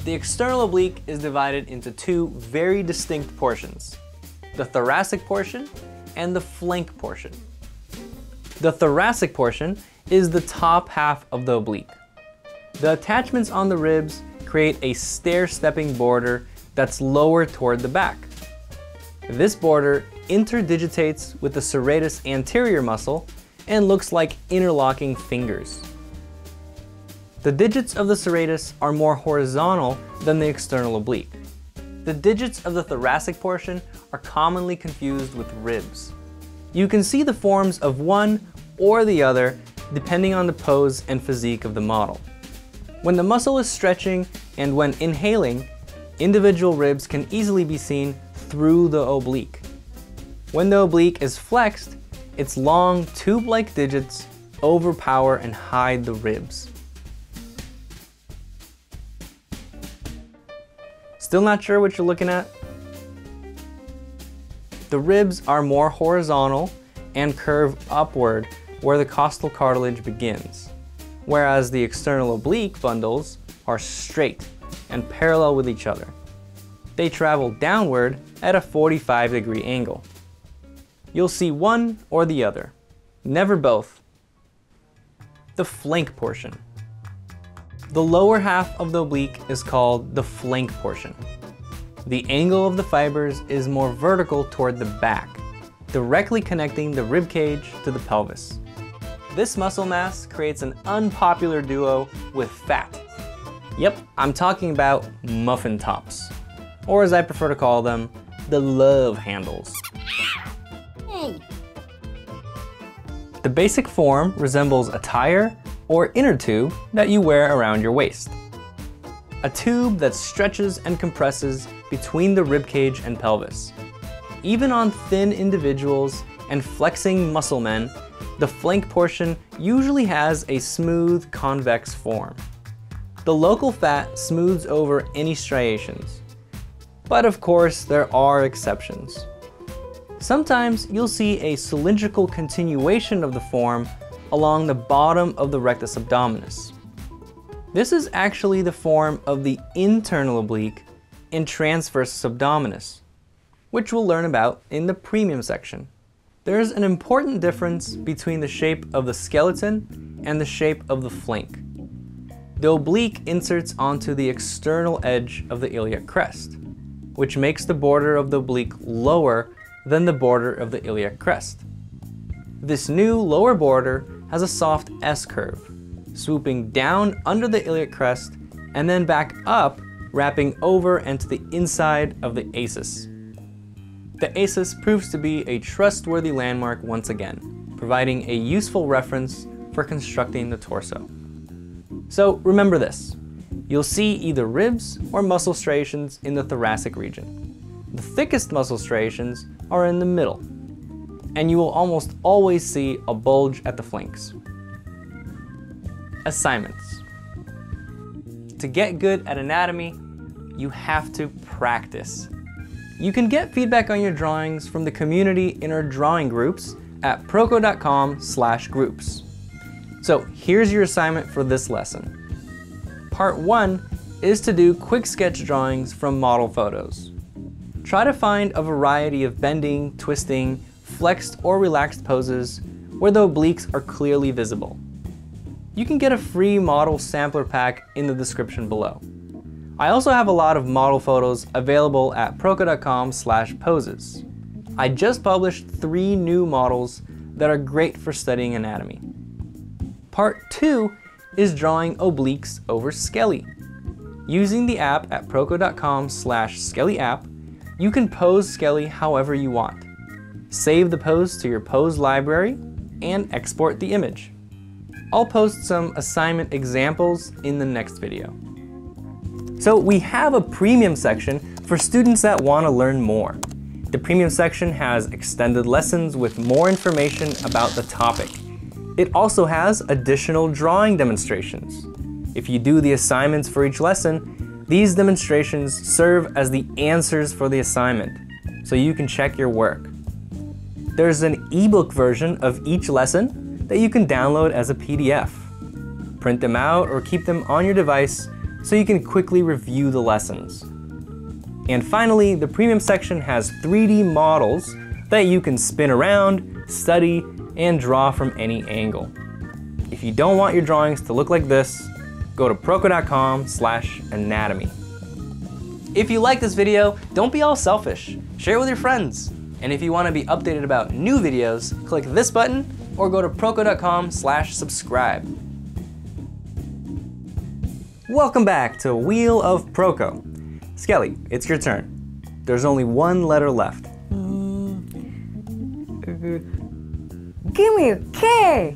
The external oblique is divided into two very distinct portions, the thoracic portion and the flank portion. The thoracic portion is the top half of the oblique. The attachments on the ribs create a stair-stepping border that's lower toward the back. This border interdigitates with the serratus anterior muscle and looks like interlocking fingers. The digits of the serratus are more horizontal than the external oblique. The digits of the thoracic portion are commonly confused with ribs. You can see the forms of one or the other depending on the pose and physique of the model. When the muscle is stretching and when inhaling, individual ribs can easily be seen through the oblique. When the oblique is flexed, its long tube-like digits overpower and hide the ribs. Still not sure what you're looking at? The ribs are more horizontal and curve upward where the costal cartilage begins, whereas the external oblique bundles are straight and parallel with each other. They travel downward at a 45-degree angle. You'll see one or the other, never both. The flank portion. The lower half of the oblique is called the flank portion. The angle of the fibers is more vertical toward the back, directly connecting the rib cage to the pelvis. This muscle mass creates an unpopular duo with fat. Yep, I'm talking about muffin tops, or as I prefer to call them, the love handles. Hey. The basic form resembles a tire or inner tube that you wear around your waist. A tube that stretches and compresses between the ribcage and pelvis. Even on thin individuals and flexing muscle men, the flank portion usually has a smooth, convex form. The local fat smooths over any striations. But of course, there are exceptions. Sometimes you'll see a cylindrical continuation of the form along the bottom of the rectus abdominis. This is actually the form of the internal oblique in transversus abdominis, which we'll learn about in the premium section. There's an important difference between the shape of the skeleton and the shape of the flank. The oblique inserts onto the external edge of the iliac crest, which makes the border of the oblique lower than the border of the iliac crest. This new lower border has a soft S-curve, swooping down under the iliac crest and then back up, wrapping over and to the inside of the asus. The asus proves to be a trustworthy landmark once again, providing a useful reference for constructing the torso. So remember this, you'll see either ribs or muscle striations in the thoracic region. The thickest muscle striations are in the middle, and you will almost always see a bulge at the flanks. Assignments. To get good at anatomy, you have to practice. You can get feedback on your drawings from the community in our drawing groups at proko.com/groups. So here's your assignment for this lesson. Part 1 is to do quick sketch drawings from model photos. Try to find a variety of bending, twisting, flexed or relaxed poses where the obliques are clearly visible. You can get a free model sampler pack in the description below. I also have a lot of model photos available at proko.com/poses. I just published 3 new models that are great for studying anatomy. Part 2 is drawing obliques over Skelly. Using the app at proko.com/SkellyApp, you can pose Skelly however you want. Save the pose to your pose library and export the image. I'll post some assignment examples in the next video. So we have a premium section for students that want to learn more. The premium section has extended lessons with more information about the topic, It also has additional drawing demonstrations. If you do the assignments for each lesson, these demonstrations serve as the answers for the assignment, so you can check your work. There's an ebook version of each lesson that you can download as a PDF. Print them out or keep them on your device so you can quickly review the lessons. And finally, the premium section has 3D models that you can spin around, study, and draw from any angle. If you don't want your drawings to look like this, go to proko.com/anatomy. If you like this video, don't be all selfish. Share it with your friends. And if you want to be updated about new videos, click this button or go to proko.com/subscribe. Welcome back to Wheel of Proko. Skelly, it's your turn. There's only one letter left. Give me a K.